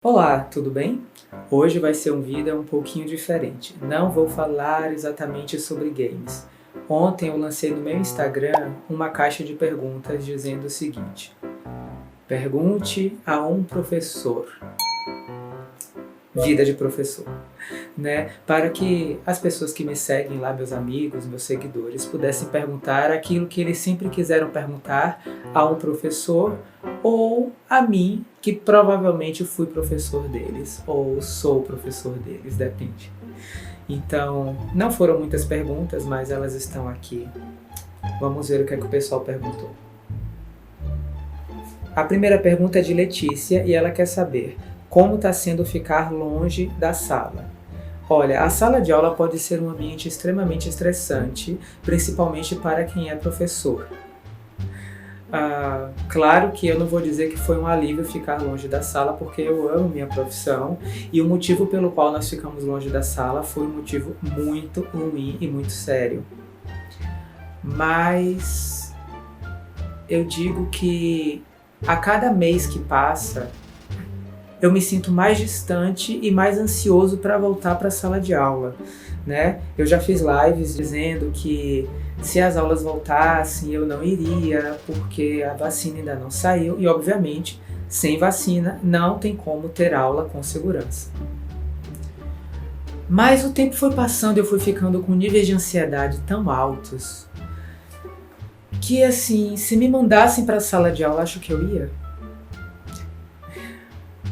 Olá, tudo bem? Hoje vai ser um vídeo um pouquinho diferente. Não vou falar exatamente sobre games. Ontem eu lancei no meu Instagram uma caixa de perguntas dizendo o seguinte: pergunte a um professor. Vida de professor, né? Para que as pessoas que me seguem lá, meus amigos, meus seguidores, pudessem perguntar aquilo que eles sempre quiseram perguntar a um professor ou a mim, que provavelmente fui professor deles, ou sou professor deles, depende. Então, não foram muitas perguntas, mas elas estão aqui. Vamos ver o que é que o pessoal perguntou. A primeira pergunta é de Letícia e ela quer saber: como está sendo ficar longe da sala? Olha, a sala de aula pode ser um ambiente extremamente estressante, principalmente para quem é professor. Claro que eu não vou dizer que foi um alívio ficar longe da sala, porque eu amo minha profissão e o motivo pelo qual nós ficamos longe da sala foi um motivo muito ruim e muito sério. Mas eu digo que a cada mês que passa, eu me sinto mais distante e mais ansioso para voltar para a sala de aula, né? Eu já fiz lives dizendo que se as aulas voltassem eu não iria, porque a vacina ainda não saiu e, obviamente, sem vacina não tem como ter aula com segurança. Mas o tempo foi passando e eu fui ficando com níveis de ansiedade tão altos que, assim, se me mandassem para a sala de aula, acho que eu ia.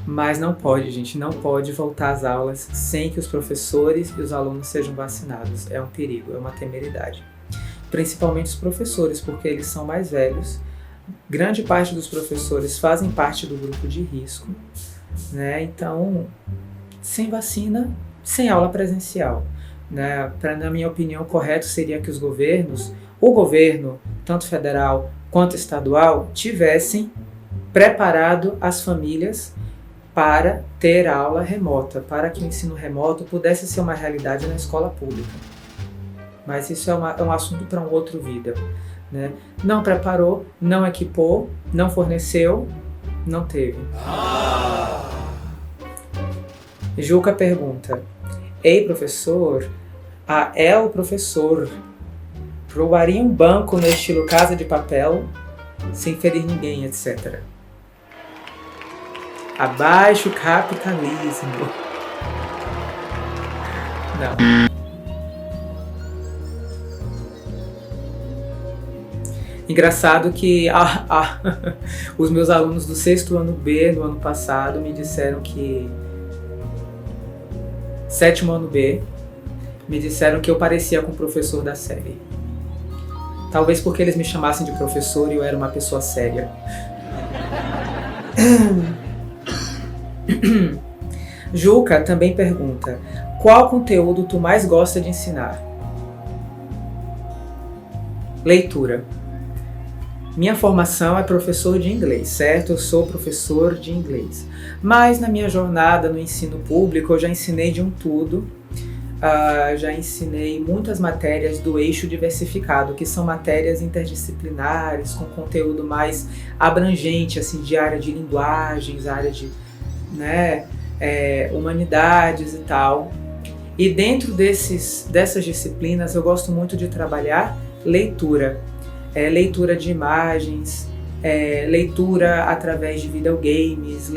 Mas não pode, gente, não pode voltar às aulas sem que os professores e os alunos sejam vacinados. É um perigo, é uma temeridade. Principalmente os professores, porque eles são mais velhos. Grande parte dos professores fazem parte do grupo de risco, né? Então, sem vacina, sem aula presencial, né? Na minha opinião, o correto seria que os governos, o governo, tanto federal quanto estadual, tivessem preparado as famílias para ter aula remota, para que o ensino remoto pudesse ser uma realidade na escola pública. Mas isso é um assunto para um outro vídeo, né? Não preparou, não equipou, não forneceu, não teve. Juca pergunta: ei, professor, é o professor, roubaria um banco no estilo Casa de Papel, sem ferir ninguém, etc. Abaixo o capitalismo. Não. Engraçado que os meus alunos do 6º ano B, no ano passado, me disseram que... 7º ano B, me disseram que eu parecia com o professor da série. Talvez porque eles me chamassem de professor e eu era uma pessoa séria. Juca também pergunta: qual conteúdo tu mais gosta de ensinar? Leitura. Minha formação é professor de inglês, certo? Eu sou professor de inglês. Mas na minha jornada no ensino público eu já ensinei de um tudo. Já ensinei muitas matérias do eixo diversificado, que são matérias interdisciplinares, com conteúdo mais abrangente, assim, de área de linguagens, área de humanidades e tal. E dentro dessas disciplinas eu gosto muito de trabalhar leitura. Leitura de imagens, leitura através de videogames,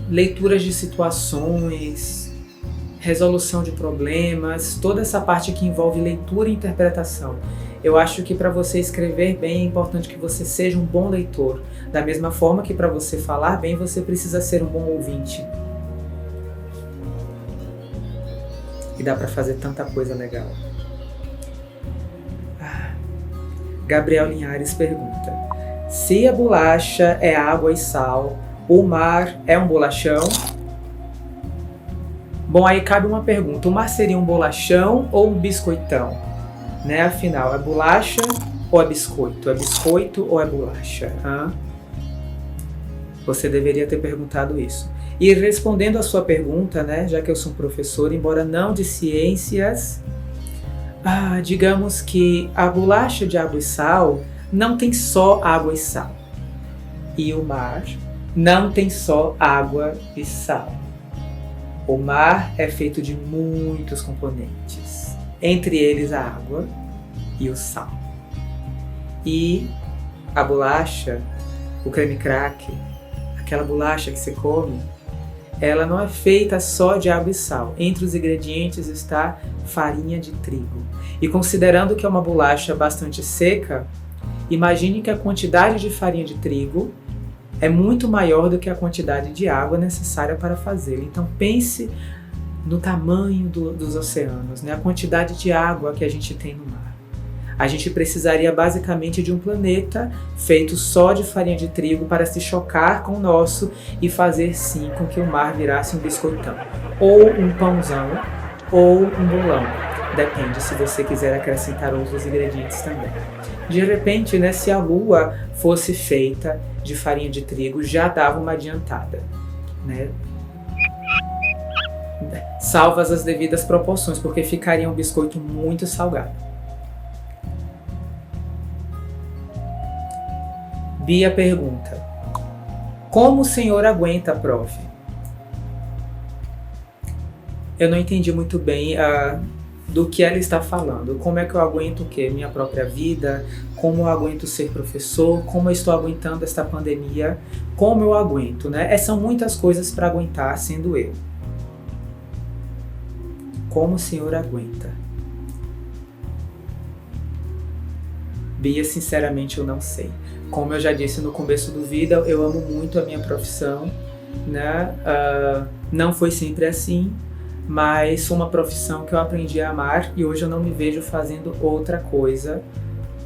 leituras de situações, resolução de problemas, toda essa parte que envolve leitura e interpretação. Eu acho que para você escrever bem é importante que você seja um bom leitor. Da mesma forma que para você falar bem, você precisa ser um bom ouvinte. E dá para fazer tanta coisa legal. Gabriel Linhares pergunta: se a bolacha é água e sal, o mar é um bolachão? Bom, aí cabe uma pergunta: o mar seria um bolachão ou um biscoitão? Né? Afinal, é bolacha ou é biscoito? É biscoito ou é bolacha? Você deveria ter perguntado isso. E respondendo a sua pergunta, né, já que eu sou um professor, embora não de ciências, digamos que a bolacha de água e sal não tem só água e sal. E o mar não tem só água e sal. O mar é feito de muitos componentes, entre eles a água e o sal. E a bolacha, o creme cracker, aquela bolacha que você come, ela não é feita só de água e sal. Entre os ingredientes está farinha de trigo. E considerando que é uma bolacha bastante seca, imagine que a quantidade de farinha de trigo é muito maior do que a quantidade de água necessária para fazê-lo. Então pense no tamanho dos oceanos, né? A quantidade de água que a gente tem no mar. A gente precisaria basicamente de um planeta feito só de farinha de trigo para se chocar com o nosso e fazer sim com que o mar virasse um biscoitão, ou um pãozão, ou um bolão. Depende se você quiser acrescentar outros ingredientes também. De repente, né, se a lua fosse feita de farinha de trigo, já dava uma adiantada, né? Salvas as devidas proporções, porque ficaria um biscoito muito salgado. Bia pergunta: como o senhor aguenta, prof? Eu não entendi muito bem do que ela está falando. Como é que eu aguento o quê? Minha própria vida? Como eu aguento ser professor? Como eu estou aguentando esta pandemia? Como eu aguento, né? São muitas coisas para aguentar sendo eu. Como o senhor aguenta? Bia, sinceramente eu não sei. Como eu já disse no começo do vídeo, eu amo muito a minha profissão, né? Não foi sempre assim, mas foi uma profissão que eu aprendi a amar e hoje eu não me vejo fazendo outra coisa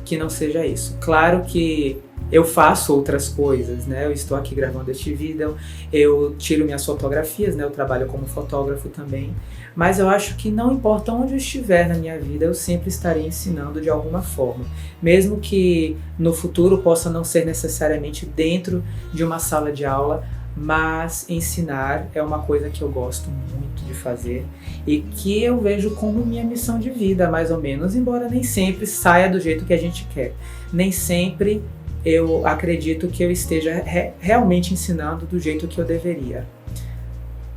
que não seja isso. Claro que eu faço outras coisas, né? Eu estou aqui gravando este vídeo, eu tiro minhas fotografias, né? Eu trabalho como fotógrafo também, mas eu acho que não importa onde eu estiver na minha vida, eu sempre estarei ensinando de alguma forma. Mesmo que no futuro possa não ser necessariamente dentro de uma sala de aula, mas ensinar é uma coisa que eu gosto muito de fazer e que eu vejo como minha missão de vida, mais ou menos, embora nem sempre saia do jeito que a gente quer. Nem sempre eu acredito que eu esteja realmente ensinando do jeito que eu deveria.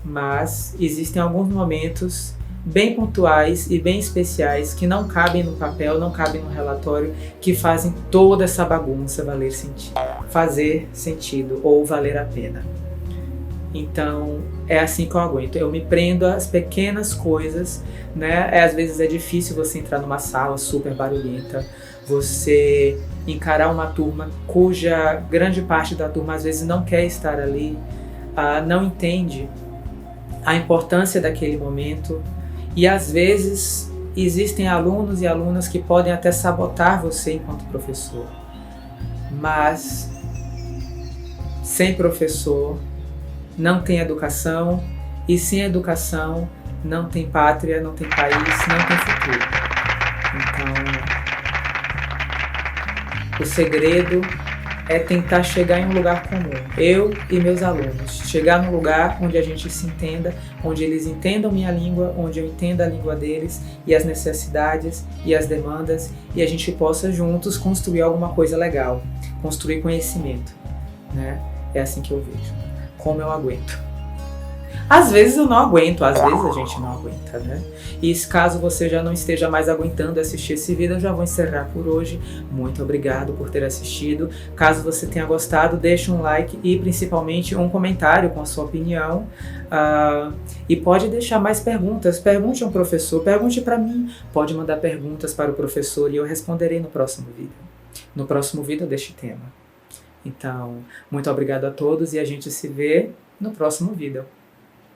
Mas existem alguns momentos bem pontuais e bem especiais que não cabem no papel, não cabem no relatório, que fazem toda essa bagunça fazer sentido ou valer a pena. Então, é assim que eu aguento. Eu me prendo às pequenas coisas, né? Às vezes é difícil você entrar numa sala super barulhenta, você encarar uma turma cuja grande parte da turma às vezes não quer estar ali, não entende a importância daquele momento, e às vezes existem alunos e alunas que podem até sabotar você enquanto professor. Mas sem professor não tem educação, e sem educação não tem pátria, não tem país, não tem futuro. Então, o segredo é tentar chegar em um lugar comum. Eu e meus alunos, chegar num lugar onde a gente se entenda, onde eles entendam minha língua, onde eu entenda a língua deles e as necessidades e as demandas, e a gente possa juntos construir alguma coisa legal, construir conhecimento, né? É assim que eu vejo. Como eu aguento. Às vezes eu não aguento, às vezes a gente não aguenta, né? E caso você já não esteja mais aguentando assistir esse vídeo, eu já vou encerrar por hoje. Muito obrigado por ter assistido. Caso você tenha gostado, deixe um like e principalmente um comentário com a sua opinião. E pode deixar mais perguntas. Pergunte a um professor, pergunte para mim. Pode mandar perguntas para o professor e eu responderei no próximo vídeo. No próximo vídeo deste tema. Então, muito obrigado a todos e a gente se vê no próximo vídeo.